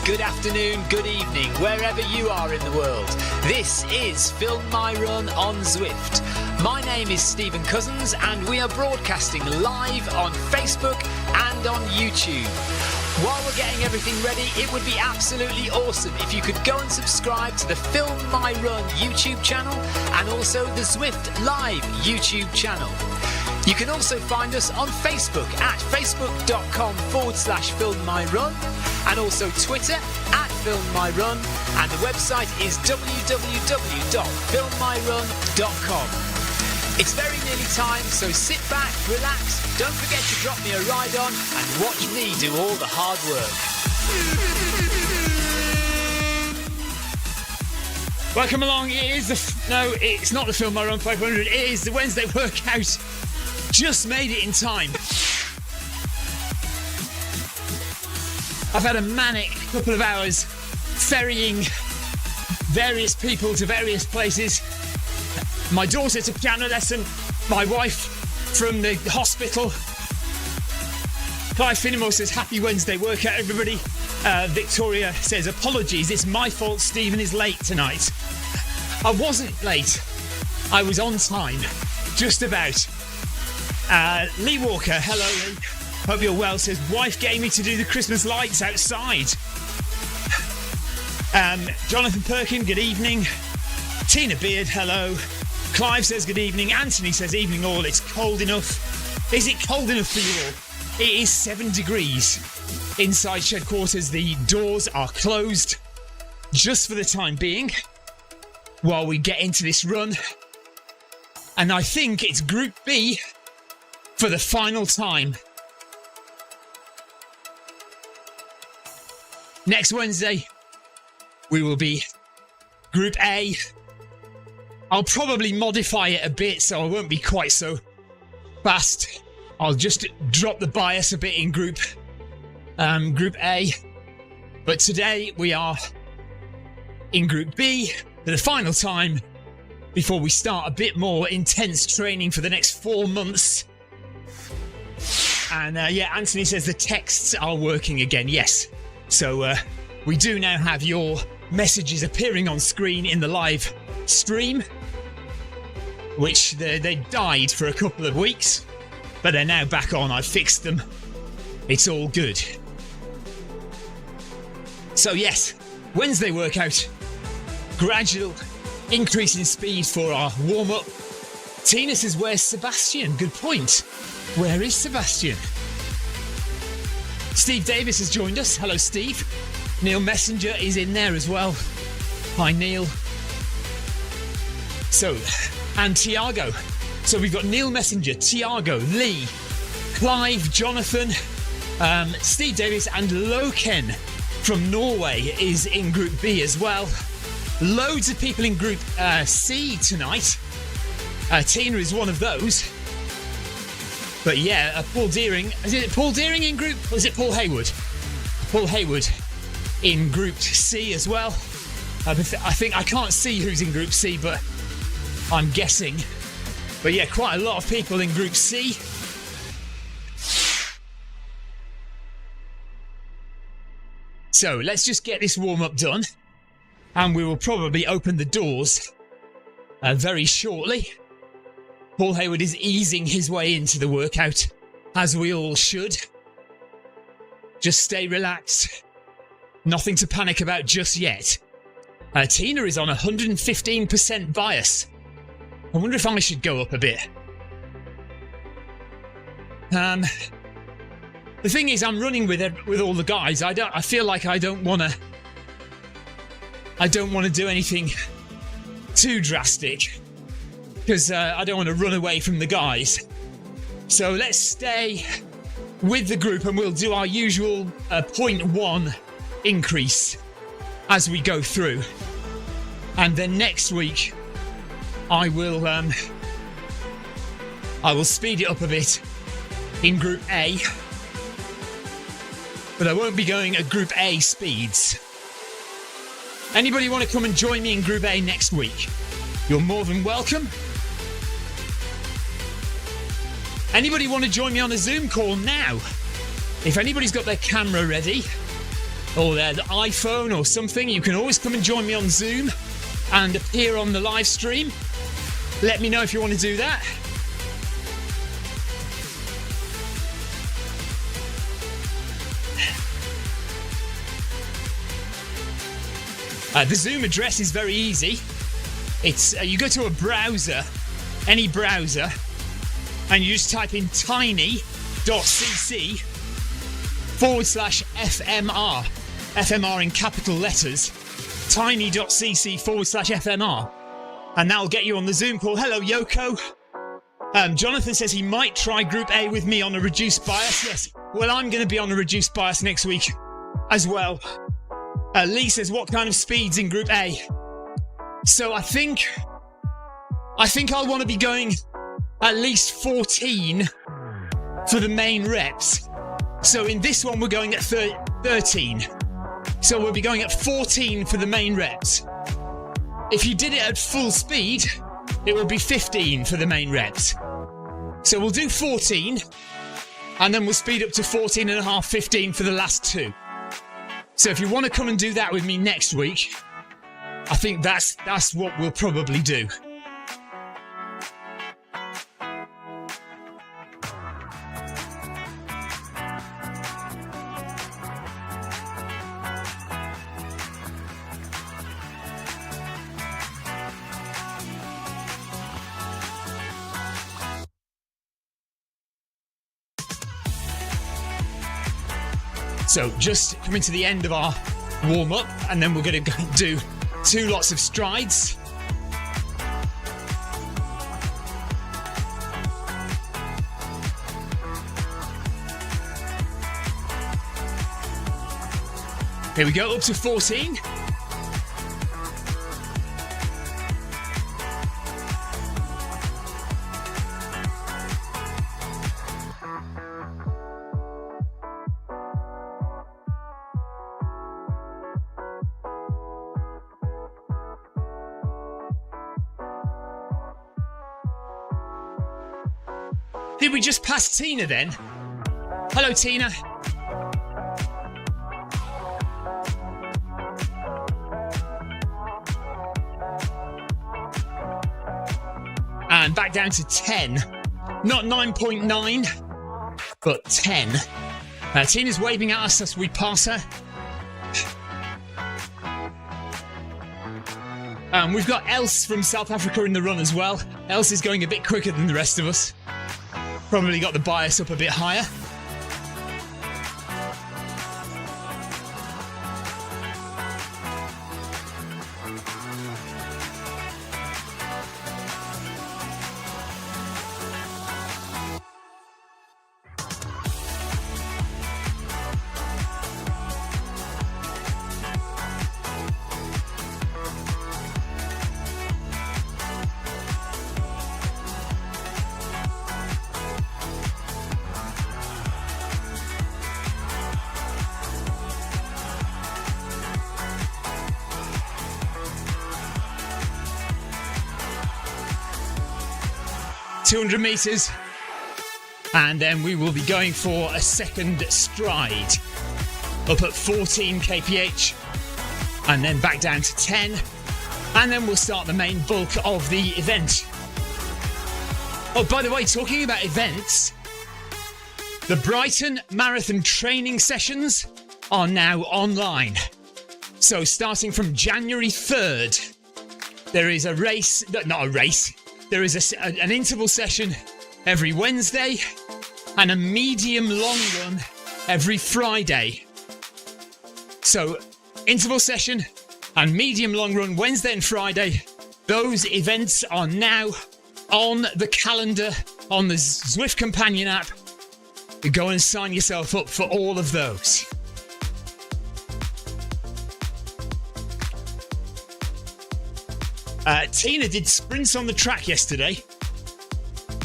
good afternoon, good evening, wherever you are in the world. This is Film My Run on Zwift. My name is Stephen Cousins and we are broadcasting live on Facebook and on YouTube. While we're getting everything ready, it would be absolutely awesome if you could go and subscribe to the Film My Run YouTube channel and also the Zwift Live YouTube channel. You can also find us on Facebook at facebook.com/filmmyrun and also Twitter at filmmyrun, and the website is www.filmmyrun.com. It's very nearly time, so sit back, relax, don't forget to drop me a ride on and watch me do all the hard work. Welcome along. It's not the Film My Run 500, it is the Wednesday workout. Just made it in time. I've had a manic couple of hours ferrying various people to various places. My daughter to piano lesson, my wife from the hospital. Clive Finnemore says, happy Wednesday workout, everybody. Victoria says, apologies, it's my fault Stephen is late tonight. I wasn't late. I was on time, just about. Lee Walker, hello Lee. Hope you're well, says, wife gave me to do the Christmas lights outside. Jonathan Perkin, good evening. Tina Beard, hello. Clive says good evening. Anthony says evening all, it's cold enough. Is it cold enough for you all? It is 7 degrees. Inside shed quarters, the doors are closed just for the time being while we get into this run. And I think it's Group B for the final time. Next Wednesday, we will be Group A. I'll probably modify it a bit so I won't be quite so fast. I'll just drop the bias a bit in Group A. But today we are in Group B for the final time before we start a bit more intense training for the next 4 months. And Anthony says the texts are working again. Yes. So we do now have your messages appearing on screen in the live stream, which they died for a couple of weeks, but they're now back on. I've fixed them. It's all good. So yes, Wednesday workout. Gradual increase in speed for our warm-up. Tina says, where's Sebastian? Good point. Where is Sebastian? Steve Davis has joined us. Hello, Steve. Neil Messenger is in there as well. Hi, Neil. So, and Tiago. So we've got Neil Messenger, Tiago, Lee, Clive, Jonathan, Steve Davis, and Loken from Norway is in Group B as well. Loads of people in Group C tonight. Tina is one of those. But yeah, Paul Deering. Is it Paul Deering in Group? Or is it Paul Hayward? Paul Hayward in Group C as well. I think I can't see who's in Group C, but I'm guessing. But yeah, quite a lot of people in Group C. So let's just get this warm-up done. And we will probably open the doors very shortly. Paul Hayward is easing his way into the workout, as we all should. Just stay relaxed. Nothing to panic about just yet. Tina is on 115% bias. I wonder if I should go up a bit. The thing is, I'm running with all the guys. I feel like I don't want to do anything too drastic, because I don't want to run away from the guys. So let's stay with the group and we'll do our usual 0.1 increase as we go through. And then next week I will speed it up a bit in Group A, but I won't be going at Group A speeds. Anybody want to come and join me in Group A next week? You're more than welcome. Anybody want to join me on a Zoom call now? If anybody's got their camera ready, or the iPhone or something, you can always come and join me on Zoom and appear on the live stream. Let me know if you want to do that. The Zoom address is very easy. It's you go to a browser, any browser, and you just type in tiny.cc/FMR. FMR in capital letters. Tiny.cc/FMR. And that'll get you on the Zoom call. Hello, Yoko. Jonathan says he might try Group A with me on a reduced bias. Yes. Well, I'm going to be on a reduced bias next week as well. Lee says, what kind of speeds in Group A? So I think I'll want to be going at least 14 for the main reps. So in this one, we're going at 13. So we'll be going at 14 for the main reps. If you did it at full speed, it will be 15 for the main reps. So we'll do 14, and then we'll speed up to 14 and a half, 15 for the last two. So if you want to come and do that with me next week, I think that's what we'll probably do. So just coming to the end of our warm-up, and then we're going to do 2 lots of strides. Here we go, up to 14. Did we just pass Tina then? Hello, Tina. And back down to 10. Not 9.9, but 10. Tina's waving at us as we pass her. We've got Else from South Africa in the run as well. Else is going a bit quicker than the rest of us. Probably got the bias up a bit higher. ...200 metres, and then we will be going for a second stride up at 14 kph, and then back down to 10, and then we'll start the main bulk of the event. Oh, by the way, talking about events, the Brighton Marathon training sessions are now online. So starting from January 3rd, there is a race, not a race, there is an interval session every Wednesday and a medium long run every Friday. So interval session and medium long run Wednesday and Friday. Those events are now on the calendar on the Zwift Companion app. You go and sign yourself up for all of those. Tina did sprints on the track yesterday.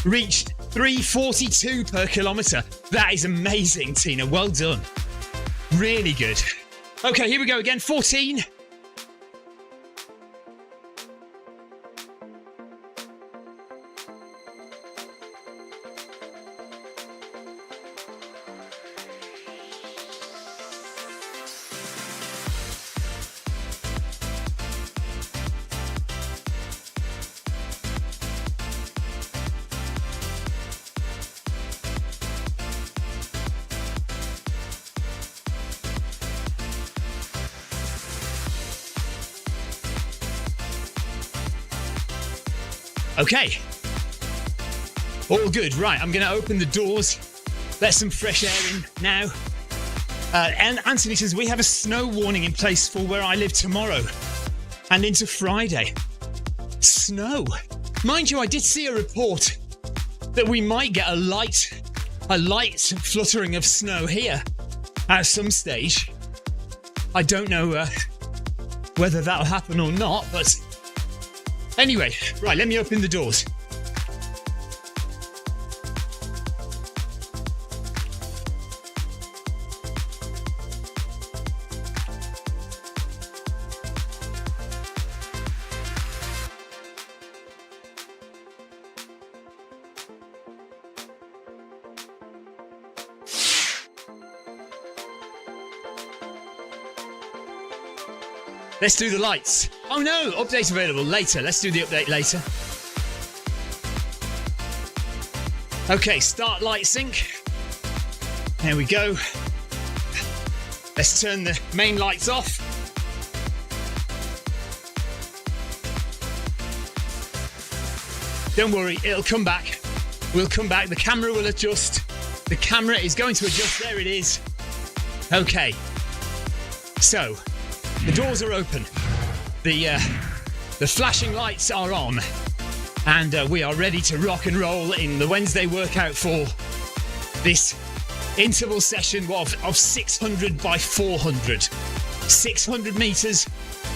Reached 3:42 per kilometre. That is amazing, Tina. Well done. Really good. Okay, here we go again. 14. Okay. All good. Right, I'm going to open the doors, let some fresh air in now. And Anthony says, we have a snow warning in place for where I live tomorrow and into Friday. Snow. Mind you, I did see a report that we might get a light fluttering of snow here at some stage. I don't know whether that'll happen or not, but anyway, right, let me open the doors. Let's do the lights. Oh no, update available later. Let's do the update later. Okay, start light sync. There we go. Let's turn the main lights off. Don't worry, it'll come back. We'll come back. The camera will adjust. The camera is going to adjust. There it is. Okay. So, the doors are open. The flashing lights are on. And we are ready to rock and roll in the Wednesday workout for this interval session of 600 by 400. 600 metres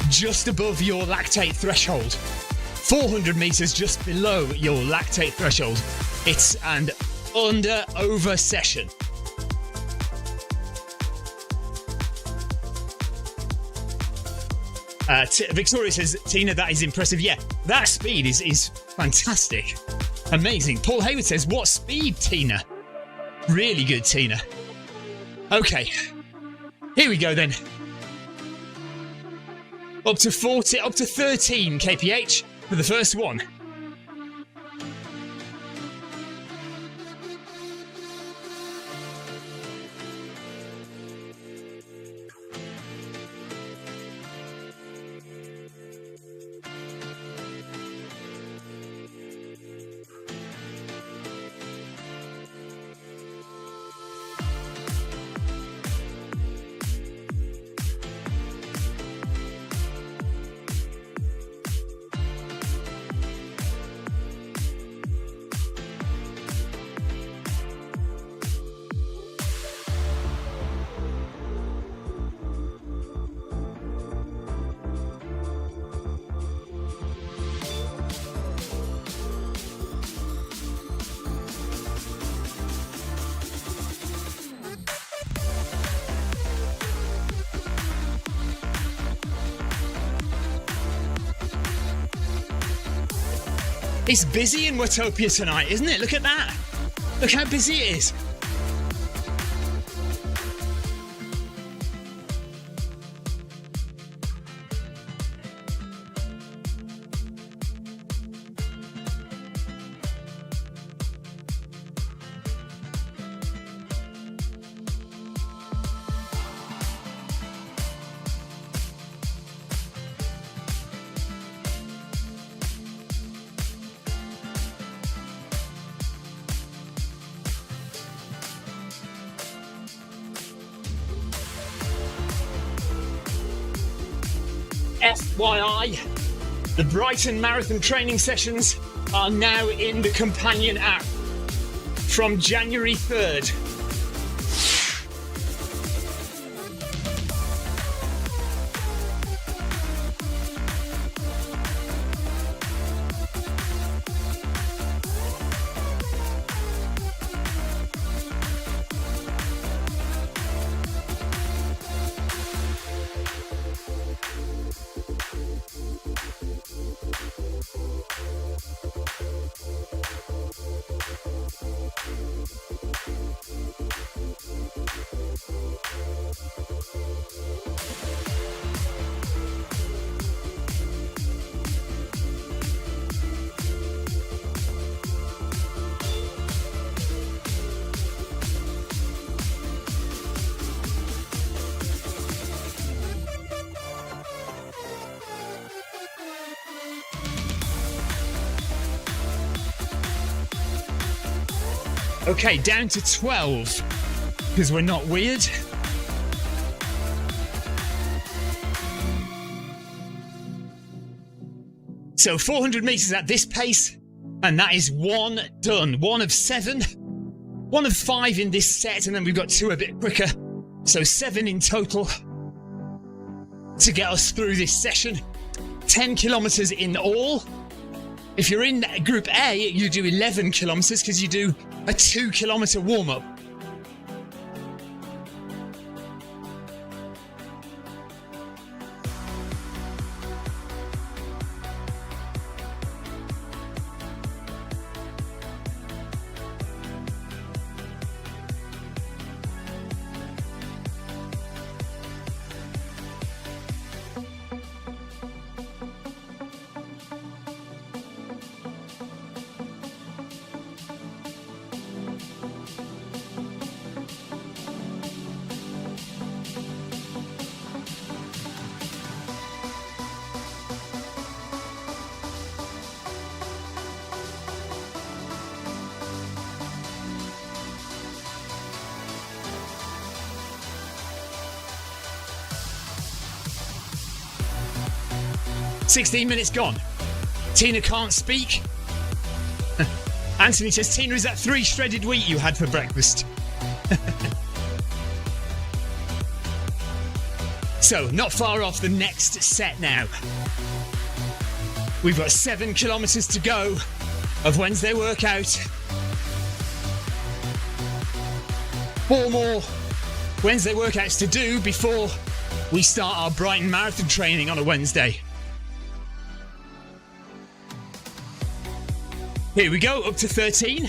just above your lactate threshold. 400 metres just below your lactate threshold. It's an under-over session. Victoria says, Tina, that is impressive. Yeah, that speed is fantastic. Amazing. Paul Hayward says, what speed, Tina? Really good, Tina. Okay, here we go then. Up to 13 kph for the first one. It's busy in Watopia tonight, isn't it? Look at that. Look how busy it is. FYI, the Brighton Marathon training sessions are now in the companion app from January 3rd. Okay, down to 12, because we're not weird. So 400 meters at this pace, and that is one done. 1 of 7, 1 of 5 in this set, and then we've got 2 a bit quicker. So 7 in total to get us through this session. 10 kilometers in all. If you're in Group A, you do 11 kilometers because you do a 2 kilometer warm-up. "16 minutes gone. Tina can't speak." Anthony says, "Tina, is that 3 shredded wheat you had for breakfast?" So, not far off the next set now. We've got 7 kilometers to go of Wednesday workout. 4 more Wednesday workouts to do before we start our Brighton Marathon training on a Wednesday. Here we go, up to 13.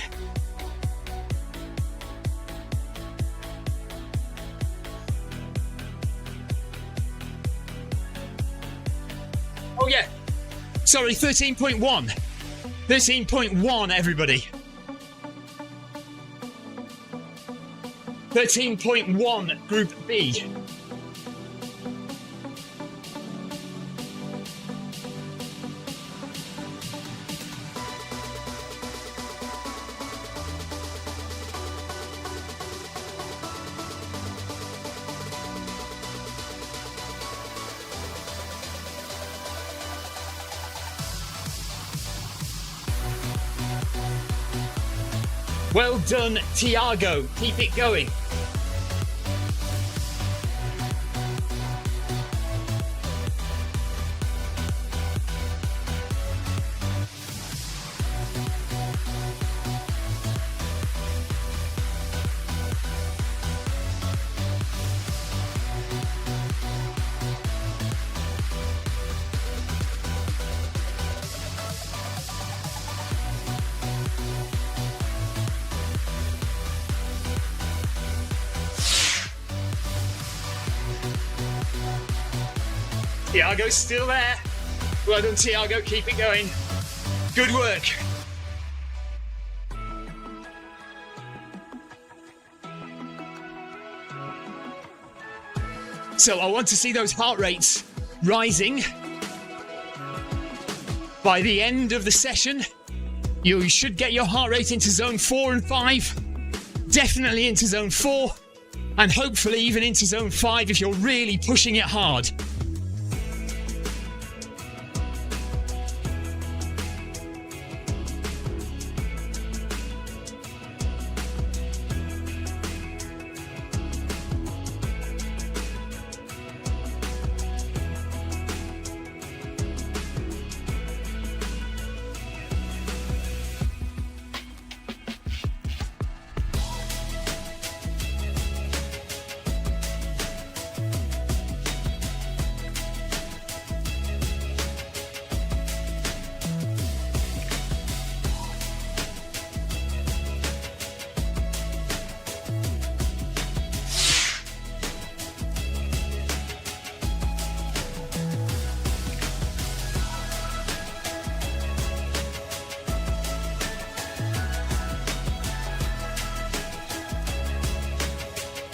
Oh yeah, sorry, 13.1. 13.1, everybody. 13.1, Group B. Well done, Tiago. Keep it going. Tiago's still there. Well done, Tiago. Keep it going. Good work. So I want to see those heart rates rising. By the end of the session, you should get your heart rate into zone 4 and 5. Definitely into zone 4. And hopefully even into zone 5 if you're really pushing it hard.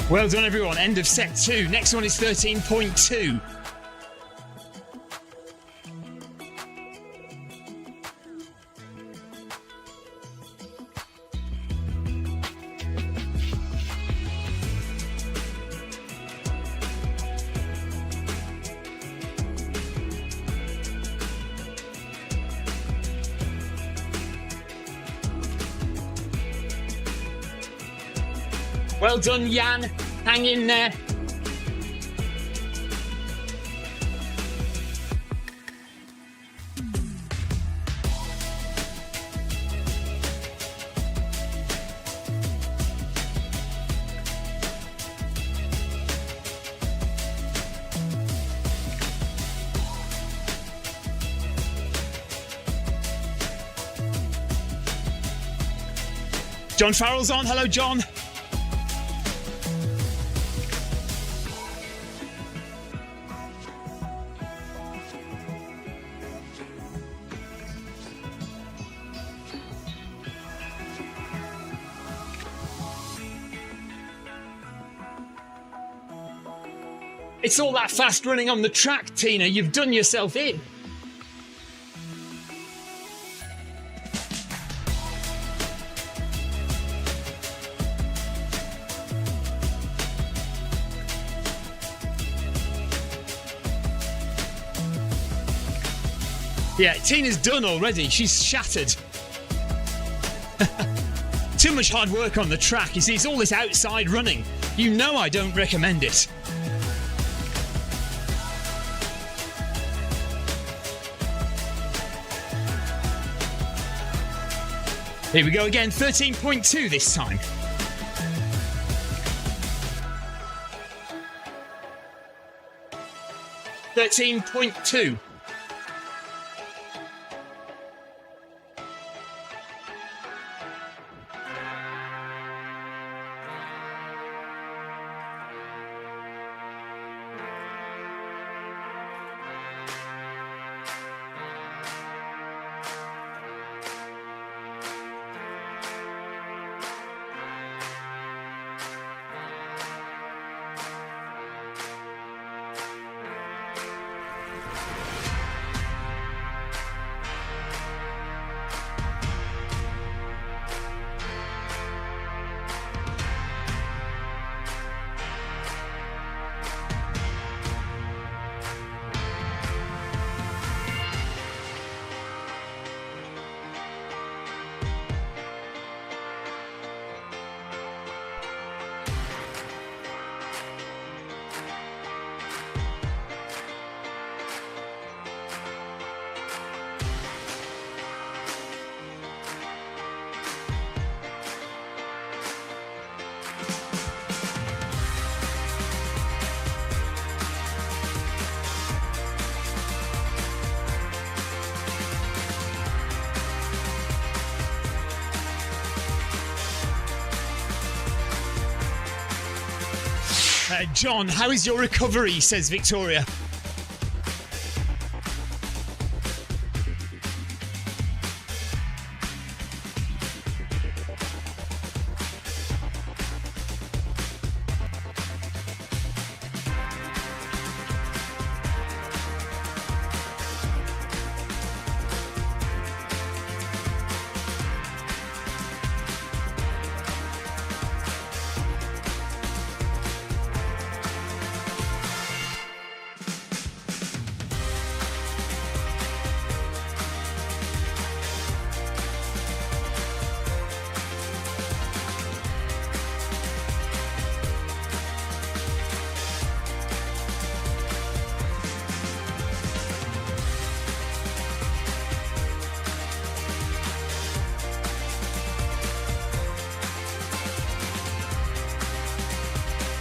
Well done, everyone. End of set 2. Next one is 13.2. Well done, Jan. Hang in there. John Farrell's on. Hello, John. It's all that fast running on the track, Tina. You've done yourself in. Yeah, Tina's done already. She's shattered. Too much hard work on the track. You see, it's all this outside running. You know I don't recommend it. Here we go again, 13.2 this time. $13.2. John, how is your recovery, says Victoria.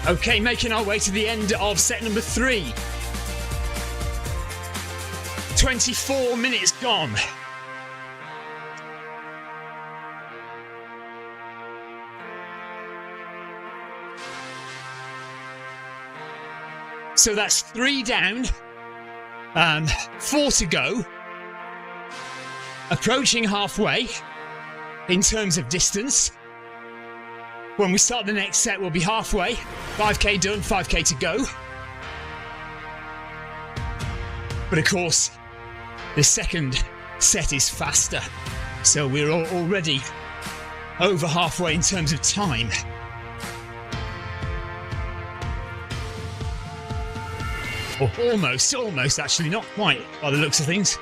Okay, making our way to the end of set number 3. 24 minutes gone. So that's 3 down, 4 to go. Approaching halfway in terms of distance. When we start the next set, we'll be halfway. 5k done, 5k to go. But of course, the second set is faster. So we're already over halfway in terms of time. Or almost actually, not quite by the looks of things.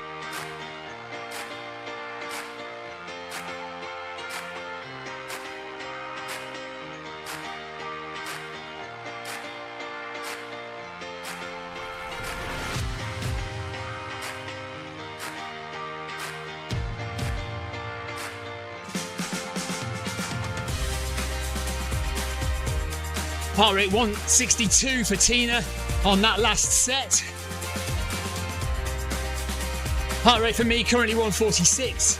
Heart rate 162 for Tina on that last set. Heart rate for me currently 146.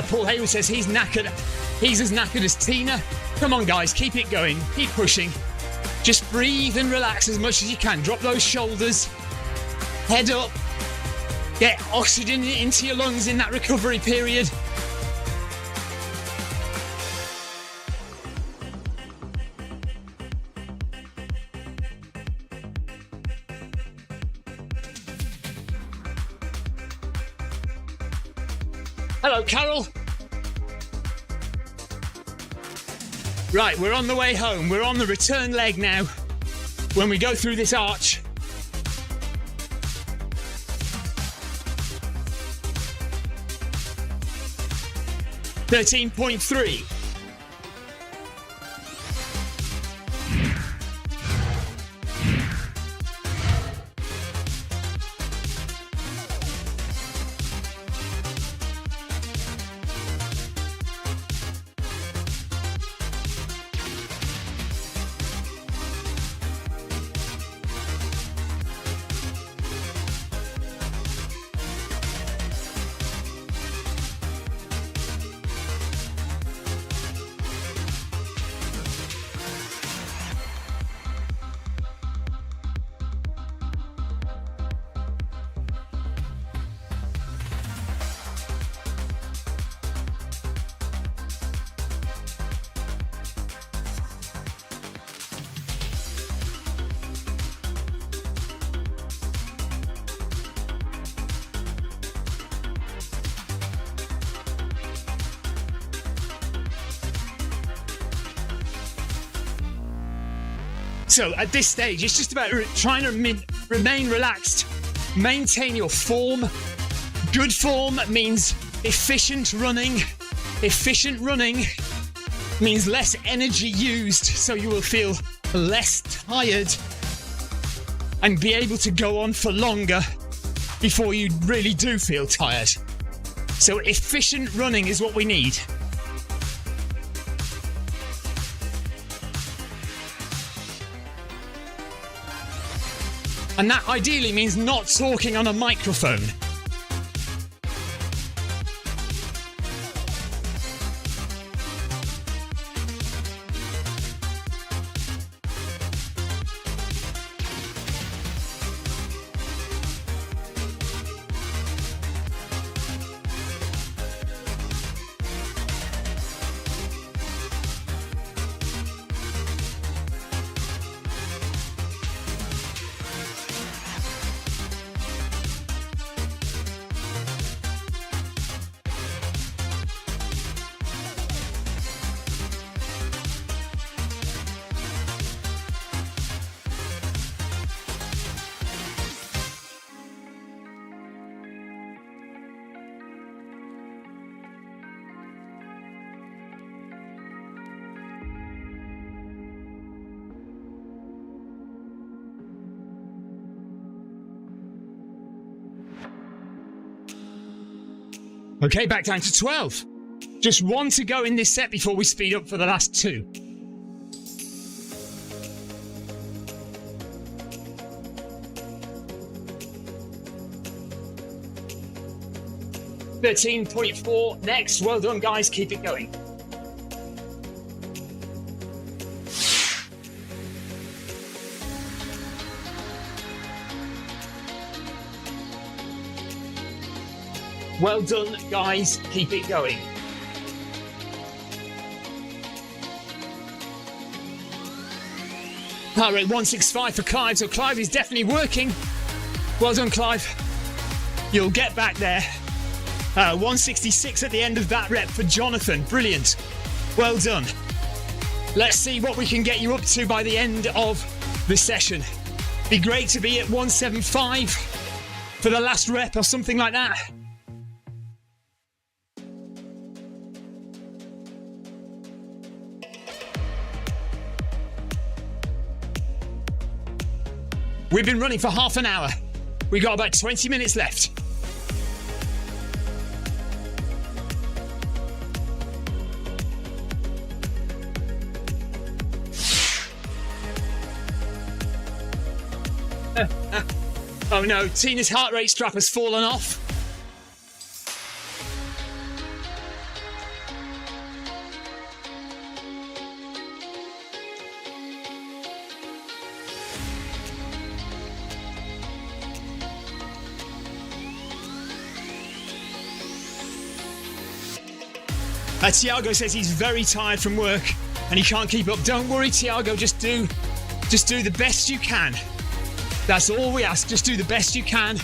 Paul Hayward says he's knackered. He's as knackered as Tina. Come on, guys, keep it going. Keep pushing. Just breathe and relax as much as you can. Drop those shoulders. Head up. Get oxygen into your lungs in that recovery period. Hello, Carol. Right, we're on the way home. We're on the return leg now. When we go through this arch. $13.3. So at this stage, it's just about trying to remain relaxed, maintain your form. Good form means efficient running. Efficient running means less energy used, so you will feel less tired and be able to go on for longer before you really do feel tired. So efficient running is what we need. And that ideally means not talking on a microphone. Okay, back down to 12. Just one to go in this set before we speed up for the last two. $13.4 next. Well done, guys. Keep it going. Well done, guys. Keep it going. Heart rate 165 for Clive. So Clive is definitely working. Well done, Clive. You'll get back there. 166 at the end of that rep for Jonathan. Brilliant. Well done. Let's see what we can get you up to by the end of the session. Be great to be at 175 for the last rep or something like that. We've been running for half an hour. We've got about 20 minutes left. Oh no, Tina's heart rate strap has fallen off. Tiago says he's very tired from work and he can't keep up. Don't worry, Tiago, just do the best you can. That's all we ask, just do the best you can,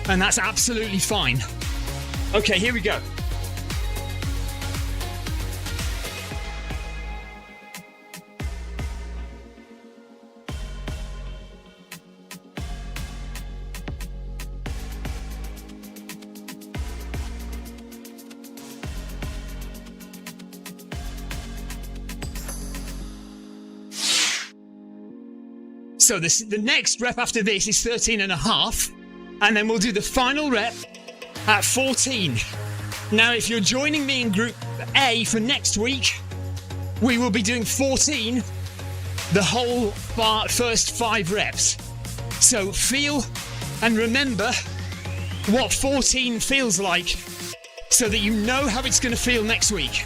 and that's absolutely fine. Okay, here we go. So the next rep after this is 13.5, and then we'll do the final rep at 14. Now, if you're joining me in Group A for next week, we will be doing 14, the whole first 5 reps. So feel and remember what 14 feels like so that you know how it's going to feel next week.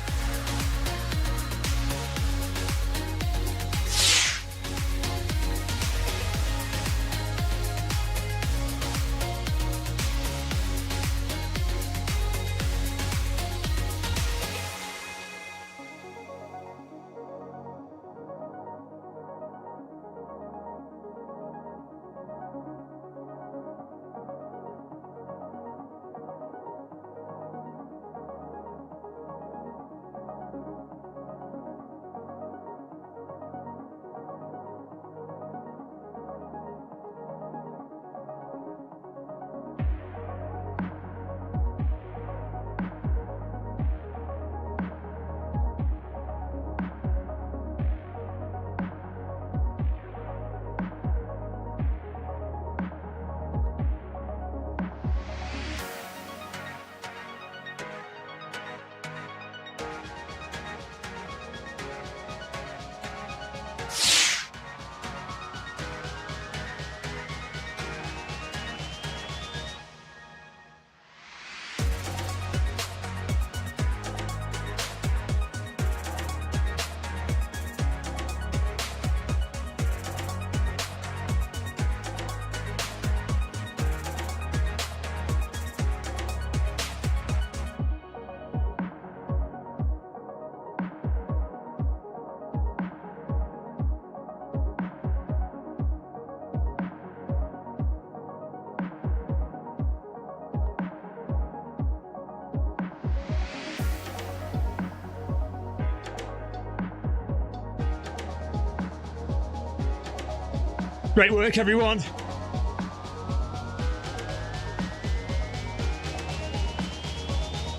Great work, everyone.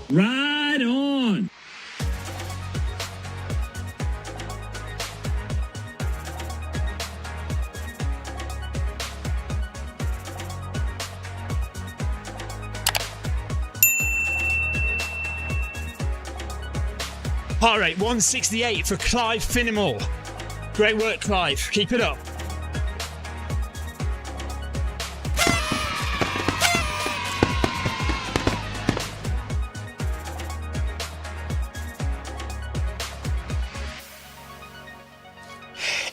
Right on. Heart rate 168 for Clive Finnemore. Great work, Clive. Keep it up.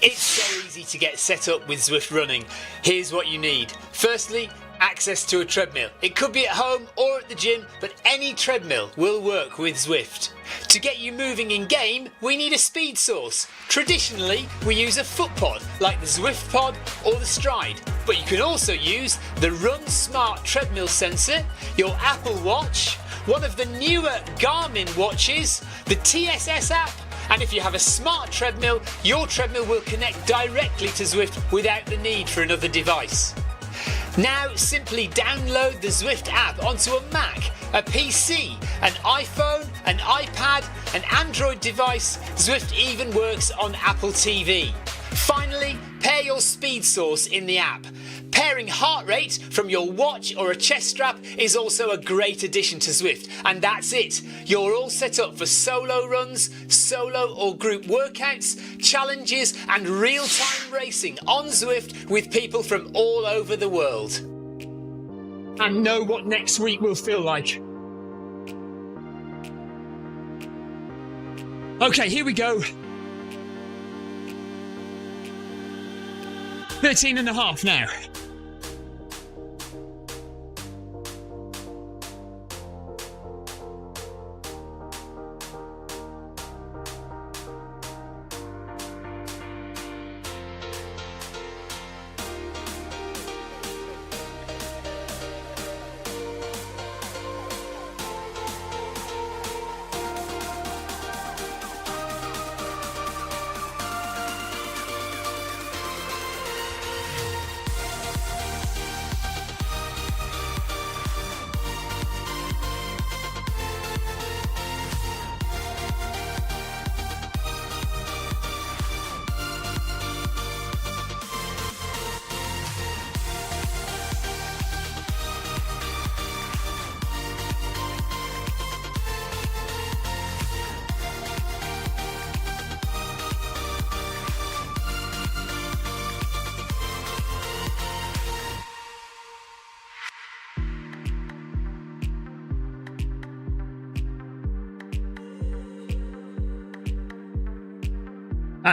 It's so easy to get set up with Zwift Running. Here's what you need. Firstly, access to a treadmill. It could be at home or at the gym, but any treadmill will work with Zwift. To get you moving in game, we need a speed source. Traditionally, we use a foot pod like the Zwift Pod or the Stride, but you can also use the Run Smart treadmill sensor, your Apple Watch, one of the newer Garmin watches, the TSS app, and if you have a smart treadmill, your treadmill will connect directly to Zwift without the need for another device. Now simply download the Zwift app onto a Mac, a PC, an iPhone, an iPad, an Android device. Zwift even works on Apple TV. Finally, pair your speed source in the app. Pairing heart rate from your watch or a chest strap is also a great addition to Zwift. And that's it. You're all set up for solo runs, solo or group workouts, challenges and real-time racing on Zwift with people from all over the world. And know what next week will feel like. Okay, here we go. 13.5 now.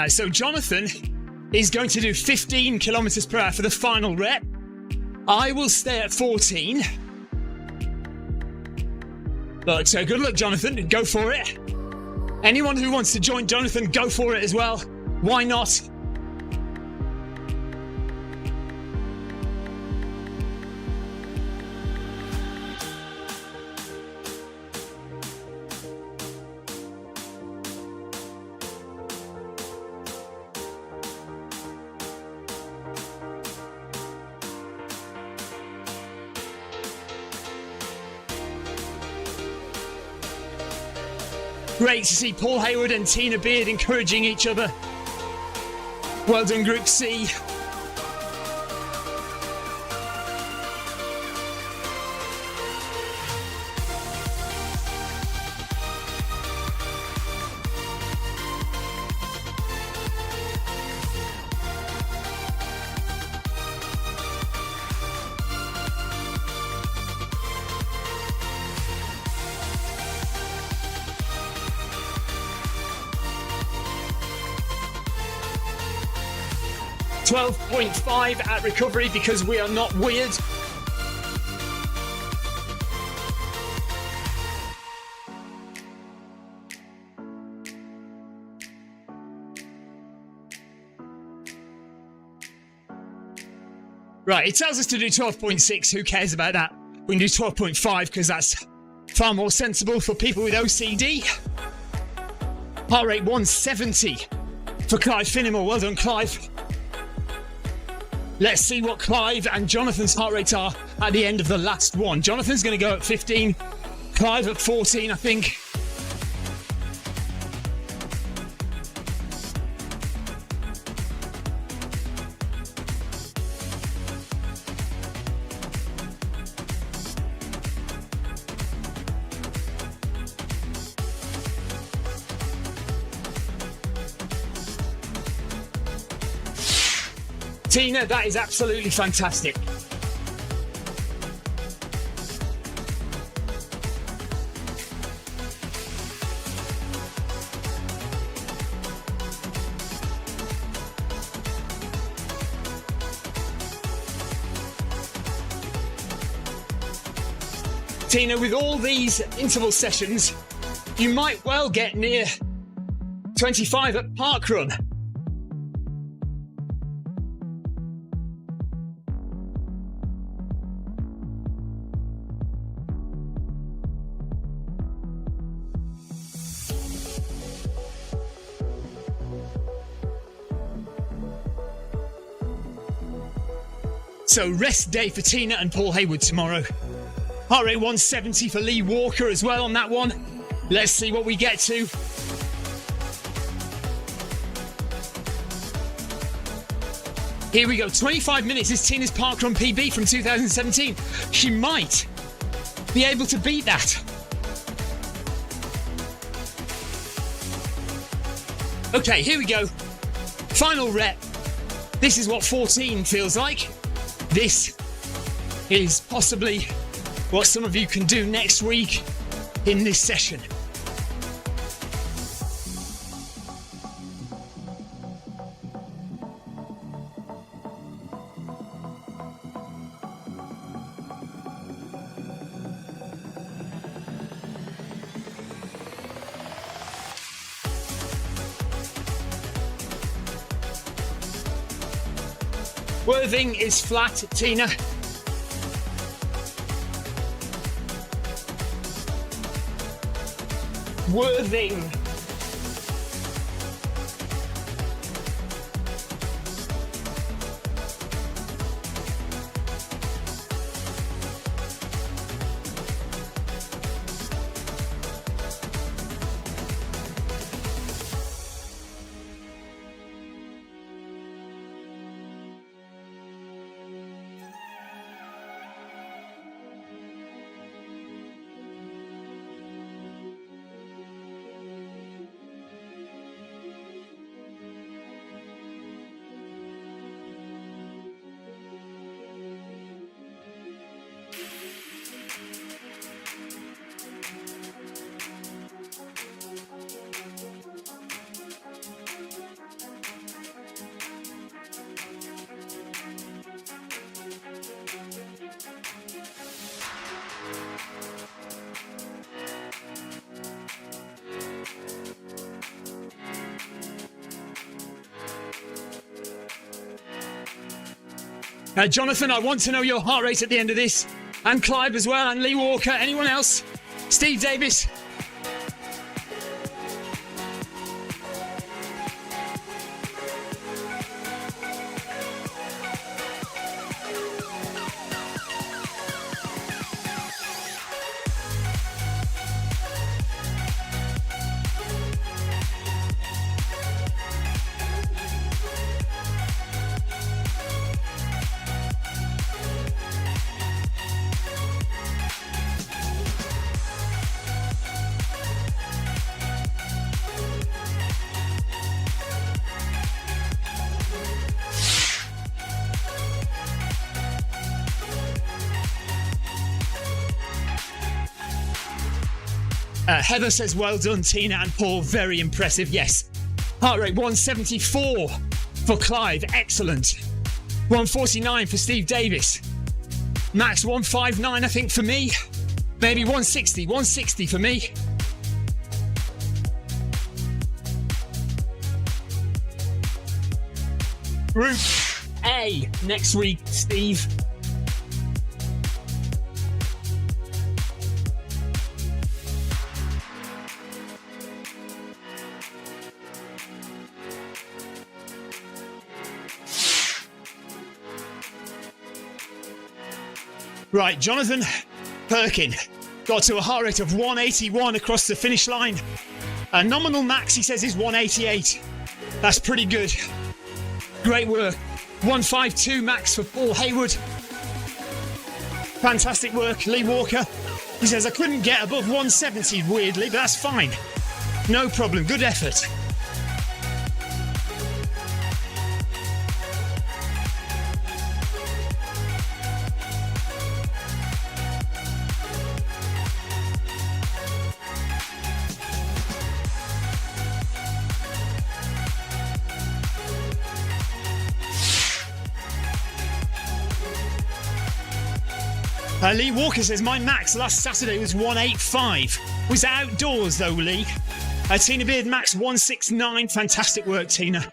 So Jonathan is going to do 15 kilometres per hour for the final rep. I will stay at 14. But good luck, Jonathan. Go for it. Anyone who wants to join Jonathan, go for it as well. Why not? Great to see Paul Hayward and Tina Beard encouraging each other. Well done, Group C. .5 at recovery because we are not weird. Right, it tells us to do 12.6. Who cares about that? We can do 12.5 because that's far more sensible for people with OCD. Heart rate 170 for Clive Finnemore. Well done, Clive. Let's see what Clive and Jonathan's heart rates are at the end of the last one. Jonathan's going to go at 15, Clive at 14, I think. Tina, that is absolutely fantastic. Tina, with all these interval sessions, you might well get near 25 at parkrun. So rest day for Tina and Paul Hayward tomorrow. Heart rate 170 for Lee Walker as well on that one. Let's see what we get to. Here we go. 25 minutes is Tina's parkrun PB from 2017. She might be able to beat that. Okay, here we go. Final rep. This is what 14 feels like. This is possibly what some of you can do next week in this session. Worthing is flat, Tina. Worthing. Jonathan, I want to know your heart rate at the end of this. And Clive as well, and Lee Walker. Anyone else? Steve Davis. Heather says, well done, Tina and Paul. Very impressive. Yes. Heart rate 174 for Clive. Excellent. 149 for Steve Davis. Max 159, I think, for me. Maybe 160. 160 for me. Group A next week, Steve. Right, Jonathan Perkin got to a heart rate of 181 across the finish line. A nominal max, he says, is 188. That's pretty good. Great work. 152 max for Paul Hayward. Fantastic work, Lee Walker. He says, I couldn't get above 170, weirdly, but that's fine. No problem, good effort. Lee Walker says, my max last Saturday was 185. Was outdoors though, Lee. Tina Beard, max 169. Fantastic work, Tina.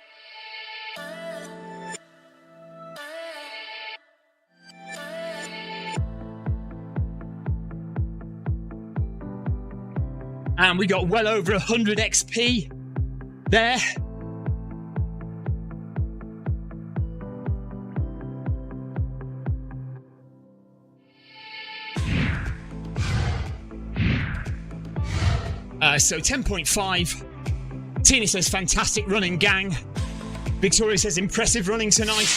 And we got well over 100 XP there. So 10.5. Tina says, fantastic running, gang. Victoria says, impressive running tonight.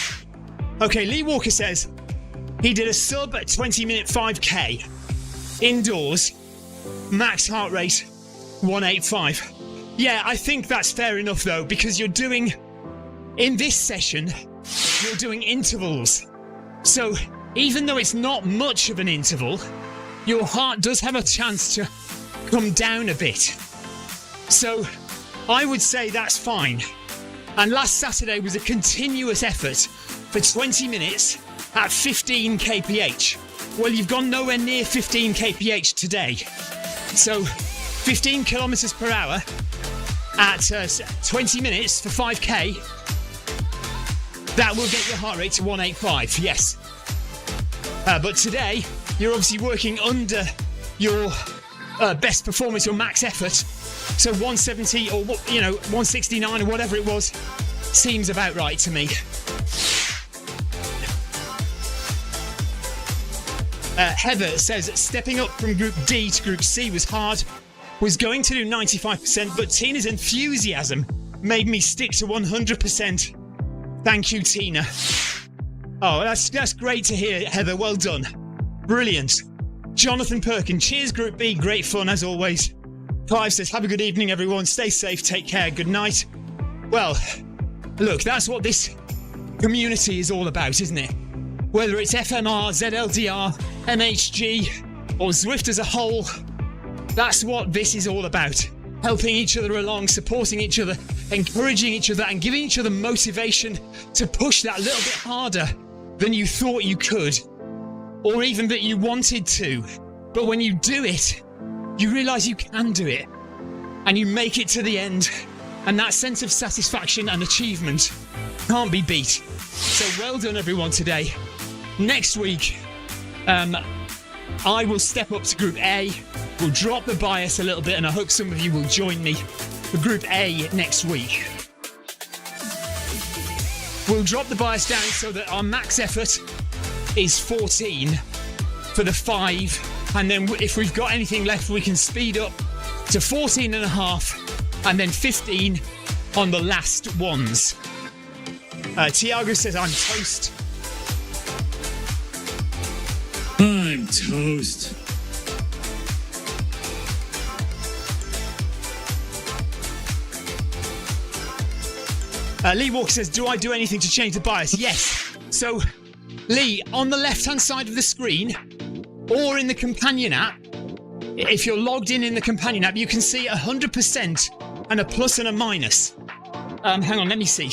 Okay, Lee Walker says he did a sub 20-minute 5K indoors, max heart rate 185. Yeah, I think that's fair enough though, because you're doing, in this session, you're doing intervals. So even though it's not much of an interval, your heart does have a chance to come down a bit. So I would say that's fine. And last Saturday was a continuous effort for 20 minutes at 15 kph. Well, you've gone nowhere near 15 kph today. So 15 kilometres per hour at 20 minutes for 5k, that will get your heart rate to 185, yes. But today, you're obviously working under your best performance, your max effort. So 170 or 169 or whatever it was seems about right to me. Heather says stepping up from Group D to Group C was hard. Was going to do 95%, but Tina's enthusiasm made me stick to 100%. Thank you, Tina. Oh, that's great to hear, Heather. Well done. Brilliant. Jonathan Perkin, cheers, Group B. Great fun, as always. Clive says, have a good evening, everyone. Stay safe. Take care. Good night. Well, look, that's what this community is all about, isn't it? Whether it's FMR, ZLDR, MHG, or Zwift as a whole, that's what this is all about. Helping each other along, supporting each other, encouraging each other, and giving each other motivation to push that little bit harder than you thought you could, or even that you wanted to. But when you do it, you realise you can do it, and you make it to the end, and that sense of satisfaction and achievement can't be beat. So well done, everyone, today. Next week, I will step up to Group A. We'll drop the bias a little bit, and I hope some of you will join me for Group A next week. We'll drop the bias down so that our max effort is 14 for the 5, and then if we've got anything left, we can speed up to 14.5 and then 15 on the last ones. Tiago says, I'm toast. I'm toast. Lee Walker says, do I do anything to change the bias? Yes. So, Lee, on the left-hand side of the screen, or in the companion app, if you're logged in the companion app, you can see 100% and a plus and a minus. Hang on, let me see.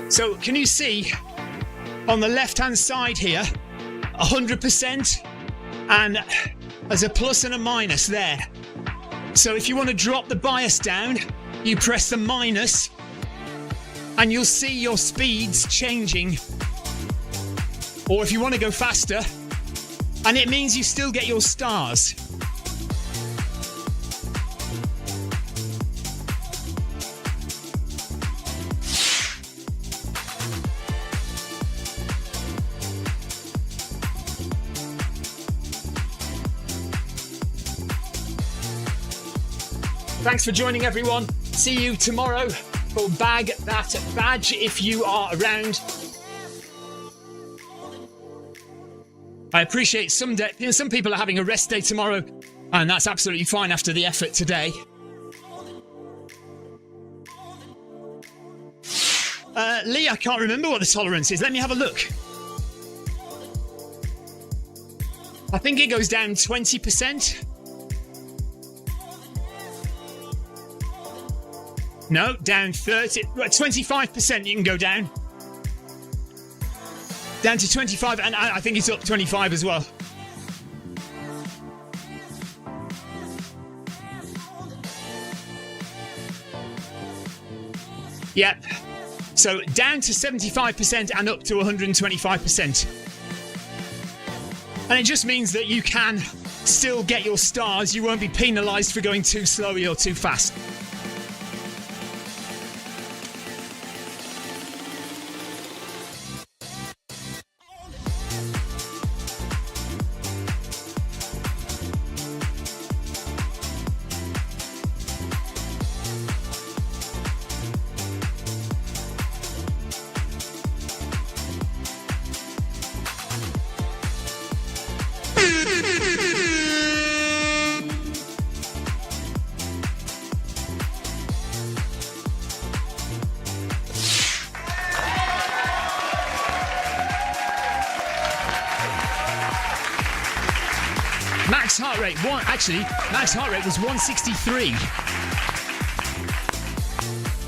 So, can you see on the left-hand side here, 100%, and there's a plus and a minus there. So if you want to drop the bias down, you press the minus, and you'll see your speeds changing. Or if you want to go faster, and it means you still get your stars. Thanks for joining, everyone. See you tomorrow for Bag That Badge if you are around. I appreciate some people are having a rest day tomorrow, and that's absolutely fine after the effort today. Lee, I can't remember what the tolerance is. Let me have a look. I think it goes down 20%. No, down 25% you can go down. Down to 25, and I think it's up 25 as well. Yep. So down to 75% and up to 125%. And it just means that you can still get your stars. You won't be penalised for going too slowly or too fast. Max heart rate, max heart rate was 163.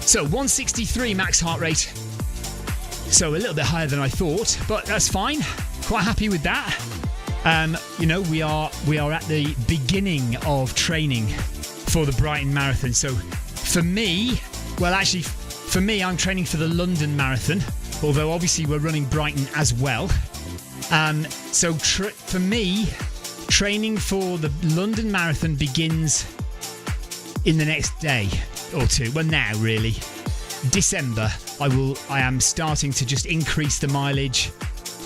So 163 max heart rate. So a little bit higher than I thought, but that's fine. Quite happy with that. You know, we are at the beginning of training for the Brighton Marathon. So for me, I'm training for the London Marathon, although obviously we're running Brighton as well. So for me, training for the London Marathon begins in the next day or two. Well, now really, December. I am starting to just increase the mileage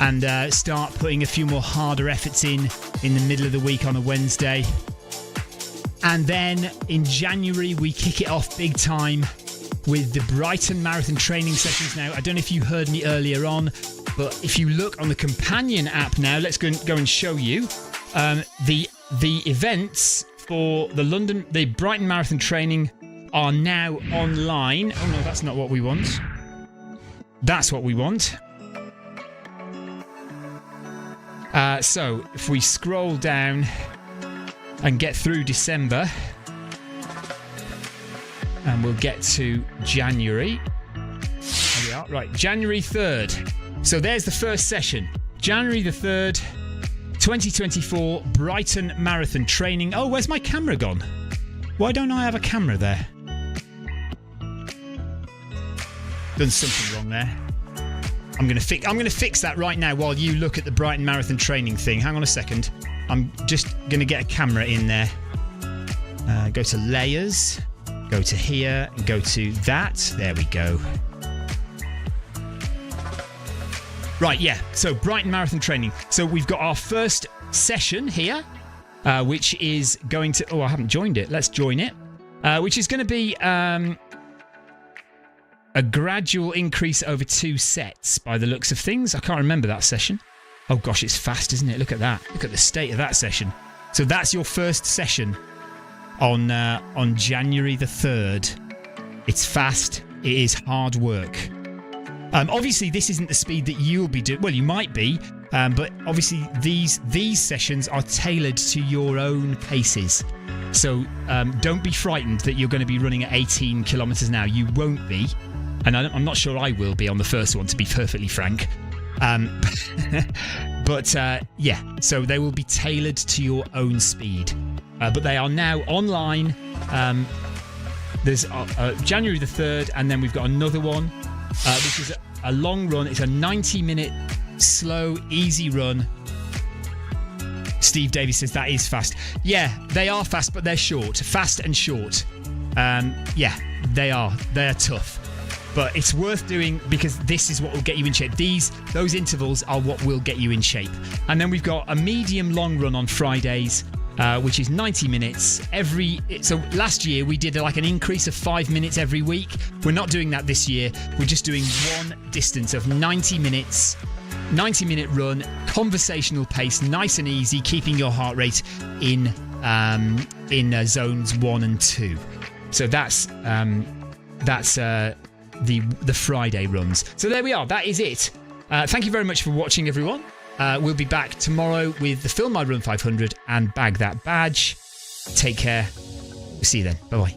and start putting a few more harder efforts in the middle of the week on a Wednesday. And then in January, we kick it off big time with the Brighton Marathon training sessions. Now, I don't know if you heard me earlier on, but if you look on the companion app now, let's go and show you the events for the Brighton Marathon training are now online. Oh no, that's not what we want. That's what we want. So if we scroll down and get through December, and we'll get to January. There we are. Right, January 3rd. So there's the first session. January the 3rd, 2024, Brighton Marathon training. Oh, where's my camera gone? Why don't I have a camera there? Done something wrong there. I'm gonna fix that right now while you look at the Brighton Marathon training thing. Hang on a second. I'm just gonna get a camera in there. Go to layers, go to here, and go to that. There we go. Right, yeah. So Brighton Marathon training. So we've got our first session here, which is going to. Oh, I haven't joined it. Let's join it. Which is going to be a gradual increase over 2 sets by the looks of things. I can't remember that session. Oh gosh, it's fast, isn't it? Look at that. Look at the state of that session. So that's your first session on January the 3rd. It's fast. It is hard work. Obviously, this isn't the speed that you'll be doing. Well, you might be, but obviously these sessions are tailored to your own paces. So don't be frightened that you're going to be running at 18 kilometres an hour. You won't be. And I'm not sure I will be on the first one, to be perfectly frank. But yeah, so they will be tailored to your own speed. But they are now online. There's January the 3rd, and then we've got another one, which is a long run. It's a 90-minute slow, easy run. Steve Davies says that is fast. Yeah, they are fast, but they're short. Fast and short. Yeah, they are. They're tough. But it's worth doing because this is what will get you in shape. Those intervals are what will get you in shape. And then we've got a medium long run on Fridays, which is 90 minutes so last year we did like an increase of 5 minutes every week. We're not doing that this year. We're just doing one distance of 90 minutes, 90-minute run, conversational pace, nice and easy, keeping your heart rate in zones 1 and 2. So that's the Friday runs. So there we are. That is it. Thank you very much for watching, everyone. We'll be back tomorrow with the Film My Run 500 and Bag That Badge. Take care. We'll see you then. Bye-bye.